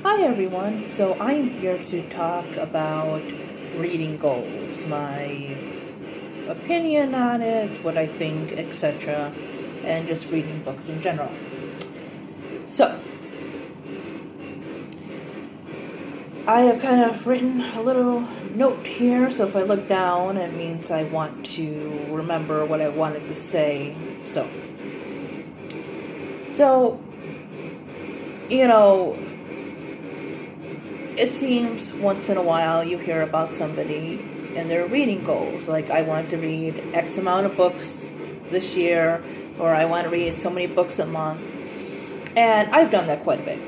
Hi everyone, so I am here to talk about reading goals, my opinion on it, what I think, etc., and just reading books in general. So, I have kind of written a little note here, so if I look down, it means I want to remember what I wanted to say. So, you know, it seems once in a while you hear about somebody and their reading goals. Like, I want to read X amount of books this year, or I want to read so many books a month. And I've done that quite a bit.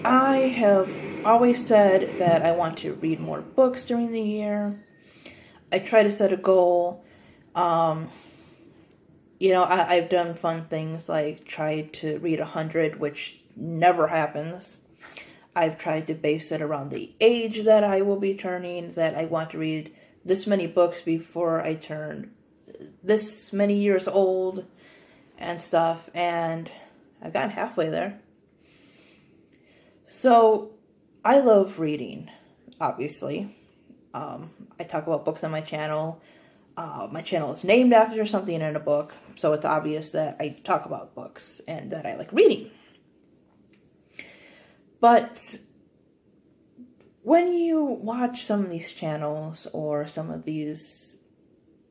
I have always said that I want to read more books during the year. I try to set a goal. I've done fun things like try to read 100, which never happens. I've tried to base it around the age that I will be turning, that I want to read this many books before I turn this many years old and stuff, and I've gotten halfway there. So, I love reading, obviously. I talk about books on my channel. My channel is named after something in a book, so it's obvious that I talk about books and that I like reading. But when you watch some of these channels or some of these,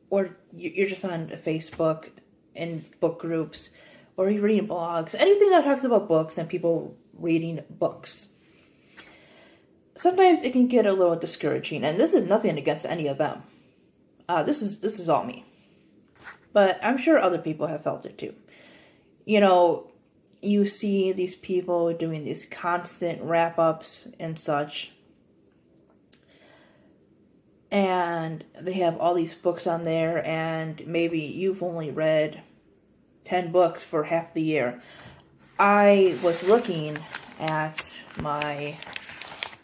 or you're just on Facebook in book groups, or you're reading blogs, anything that talks about books and people reading books, sometimes it can get a little discouraging. And this is nothing against any of them. This is all me. But I'm sure other people have felt it too. You see these people doing these constant wrap-ups and such. And they have all these books on there, and maybe you've only read 10 books for half the year. I was looking at my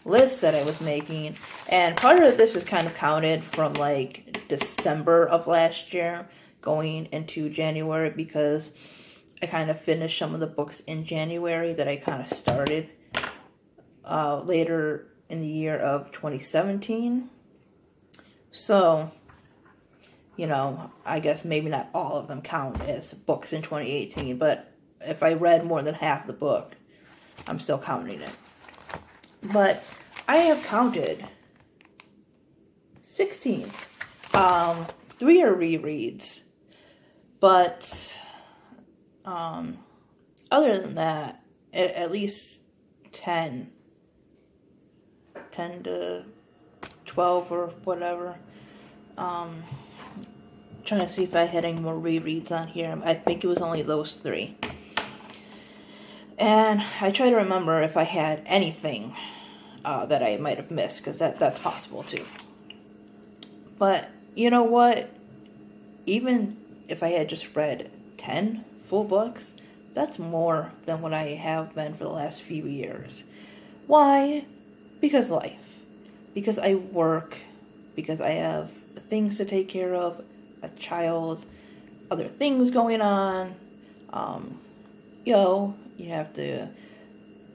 list that I was making, and part of this is kind of counted from like December of last year going into January, because I kind of finished some of the books in January that I kind of started later in the year of 2017. So, I guess maybe not all of them count as books in 2018, but if I read more than half the book, I'm still counting it. But I have counted 16. 3 are rereads, but other than that, at least 10 to 12 or whatever. Trying to see if I had any more rereads on here. I think it was only those 3. And I try to remember if I had anything that I might have missed, because that's possible too. But you know what? Even if I had just read 10 full books, that's more than what I have been for the last few years. Why? Because life. Because I work. Because I have things to take care of, a child, other things going on. You have to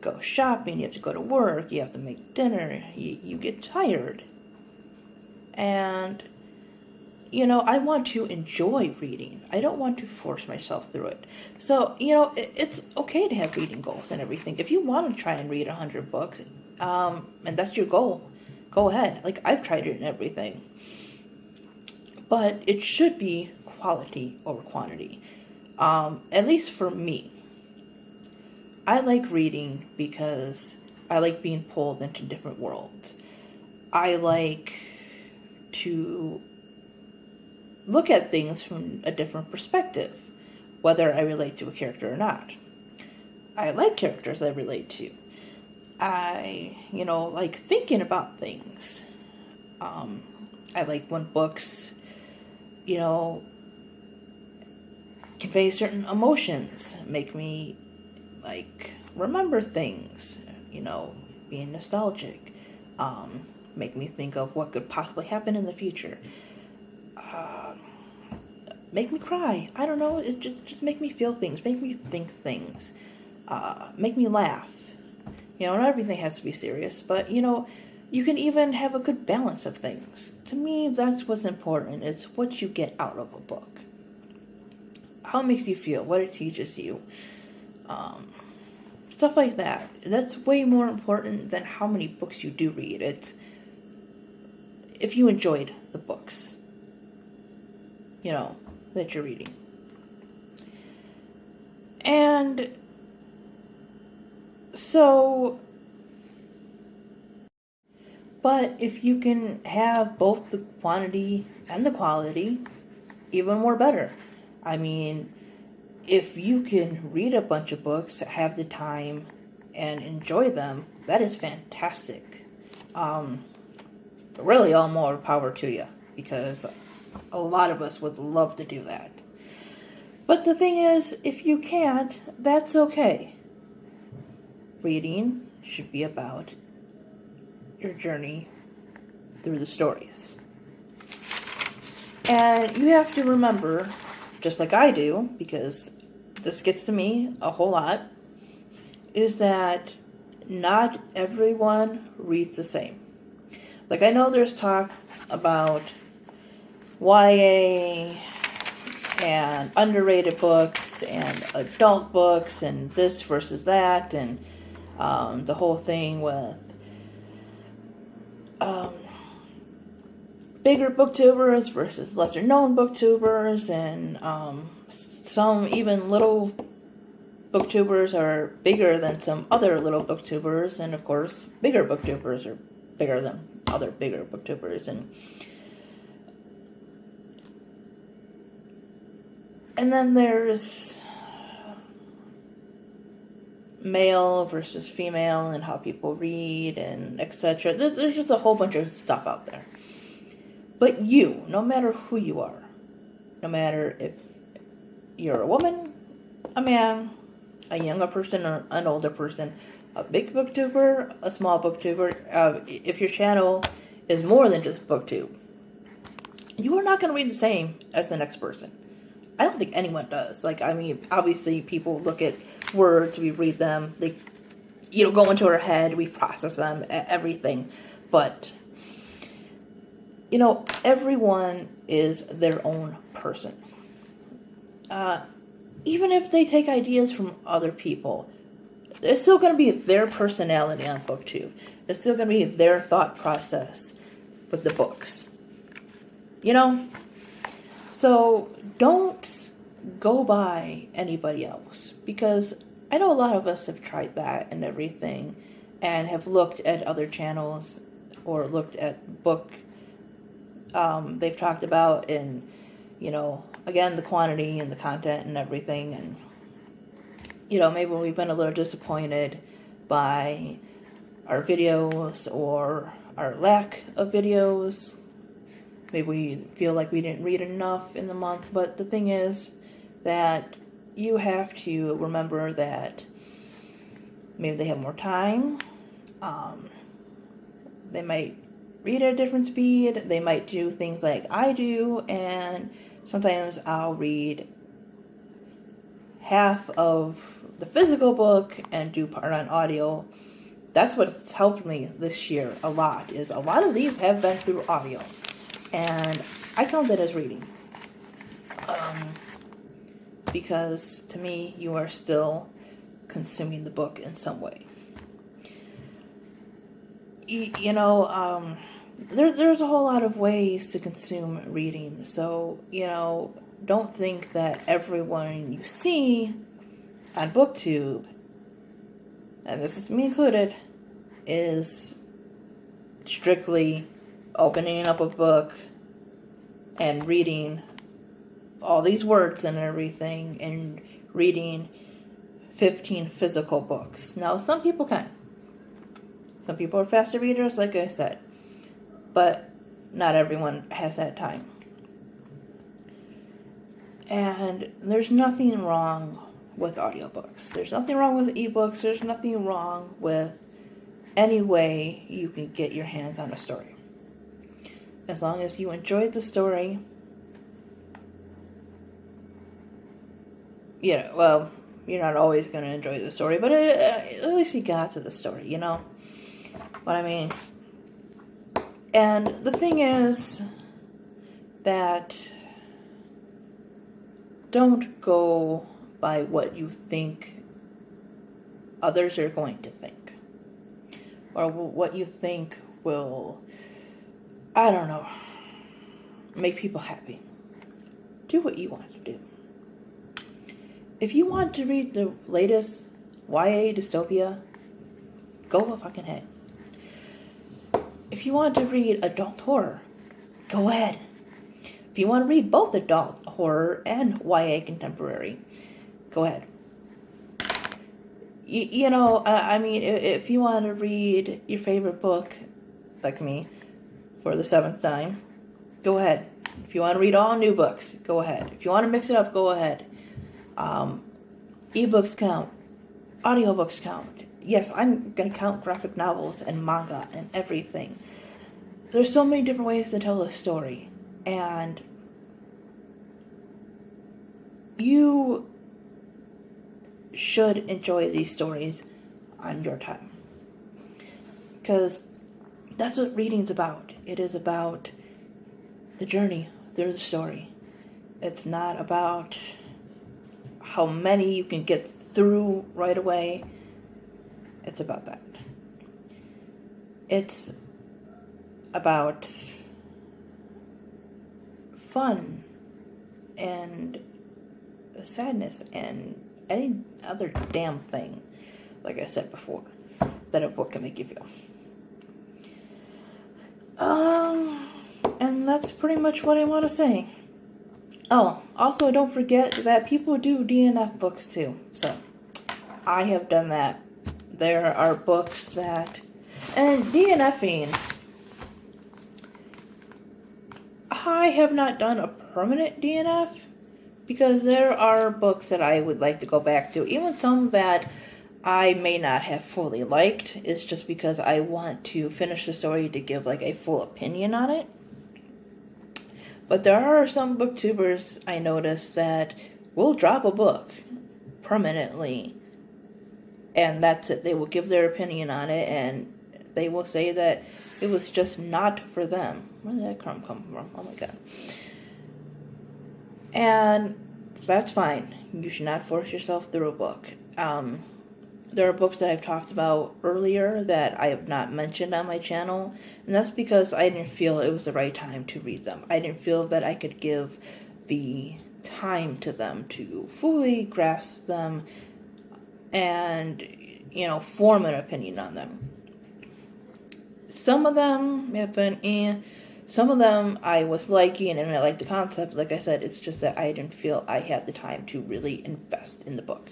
go shopping, you have to go to work, you have to make dinner, you get tired. And, I want to enjoy reading. I don't want to force myself through it. So, it's okay to have reading goals and everything. If you want to try and read 100 books, and that's your goal, go ahead. Like, I've tried it and everything. But it should be quality over quantity. At least for me. I like reading because I like being pulled into different worlds. I like to look at things from a different perspective, whether I relate to a character or not. I like characters I relate to. I, like thinking about things. I like when books, convey certain emotions, make me, remember things, being nostalgic, make me think of what could possibly happen in the future, make me cry, I don't know, it's just make me feel things, make me think things, make me laugh, Not everything has to be serious, but, you can even have a good balance of things. To me, that's what's important. It's what you get out of a book. How it makes you feel, what it teaches you. Stuff like that. That's way more important than how many books you do read. It's if you enjoyed the books, that you're reading. And so, but if you can have both the quantity and the quality, even more better. I mean, if you can read a bunch of books, have the time, and enjoy them, that is fantastic. Really, all more power to you, because a lot of us would love to do that. But the thing is, if you can't, that's okay. Reading should be about your journey through the stories. And you have to remember, just like I do, because this gets to me a whole lot, is that not everyone reads the same. Like, I know there's talk about YA and underrated books and adult books and this versus that, and the whole thing with bigger booktubers versus lesser known booktubers, and some even little booktubers are bigger than some other little booktubers, and of course bigger booktubers are bigger than other bigger booktubers, and then there's male versus female and how people read and etc. There's just a whole bunch of stuff out there. But you, no matter who you are, no matter if you're a woman, a man, a younger person or an older person, a big booktuber, a small booktuber, if your channel is more than just booktube, you are not going to read the same as the next person. I don't think anyone does. Like, I mean, obviously people look at words, we read them, they, go into our head, we process them, everything. But, everyone is their own person. Even if they take ideas from other people, it's still going to be their personality on BookTube. It's still going to be their thought process with the books. So don't go by anybody else, because I know a lot of us have tried that and everything and have looked at other channels or looked at book they've talked about, and again, the quantity and the content and everything, and maybe we've been a little disappointed by our videos or our lack of videos. Maybe we feel like we didn't read enough in the month, but the thing is that you have to remember that maybe they have more time, they might read at a different speed, they might do things like I do, and sometimes I'll read half of the physical book and do part on audio. That's what's helped me this year a lot, is a lot of these have been through audio, and I count that as reading. Because to me, you are still consuming the book in some way. There's a whole lot of ways to consume reading. So, don't think that everyone you see on BookTube, and this is me included, is strictly opening up a book and reading all these words and everything and reading 15 physical books. Now, some people can. Some people are faster readers, like I said. But not everyone has that time. And there's nothing wrong with audiobooks. There's nothing wrong with ebooks. There's nothing wrong with any way you can get your hands on a story. As long as you enjoyed the story, you're not always going to enjoy the story, but at least you got to the story, you know what I mean? And the thing is that don't go by what you think others are going to think, or what you think will, I don't know, make people happy. Do what you want to do. If you want to read the latest YA dystopia, go fucking ahead. If you want to read adult horror, go ahead. If you want to read both adult horror and YA contemporary, go ahead. You know, I mean, if you want to read your favorite book, like me, for the 7th time, go ahead. If you want to read all new books, go ahead. If you want to mix it up, go ahead. Ebooks count. Audiobooks count. Yes, I'm going to count graphic novels and manga and everything. There's so many different ways to tell a story. And you should enjoy these stories on your time. Because that's what reading's about. It is about the journey through the story. It's not about how many you can get through right away. It's about that. It's about fun and sadness and any other damn thing, like I said before, that a book can make you feel. And that's pretty much what I want to say. Oh, also don't forget that people do DNF books too. So, I have done that. There are books that... And DNFing... I have not done a permanent DNF, because there are books that I would like to go back to. Even some that I may not have fully liked. It's just because I want to finish the story to give like a full opinion on it. But there are some booktubers I noticed that will drop a book permanently, and that's it. They will give their opinion on it, and they will say that it was just not for them. Where did that crumb come from? Oh my god. And that's fine. You should not force yourself through a book. There are books that I've talked about earlier that I have not mentioned on my channel, and that's because I didn't feel it was the right time to read them. I didn't feel that I could give the time to them to fully grasp them and, you know, form an opinion on them. Some of them have been some of them I was liking and I liked the concept. Like I said, it's just that I didn't feel I had the time to really invest in the book.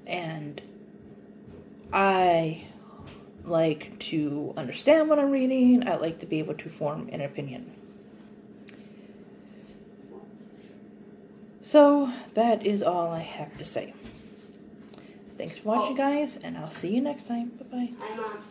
And I like to understand what I'm reading. I like to be able to form an opinion. So, that is all I have to say. Thanks for watching, guys, and I'll see you next time. Bye-bye. Bye, Mom.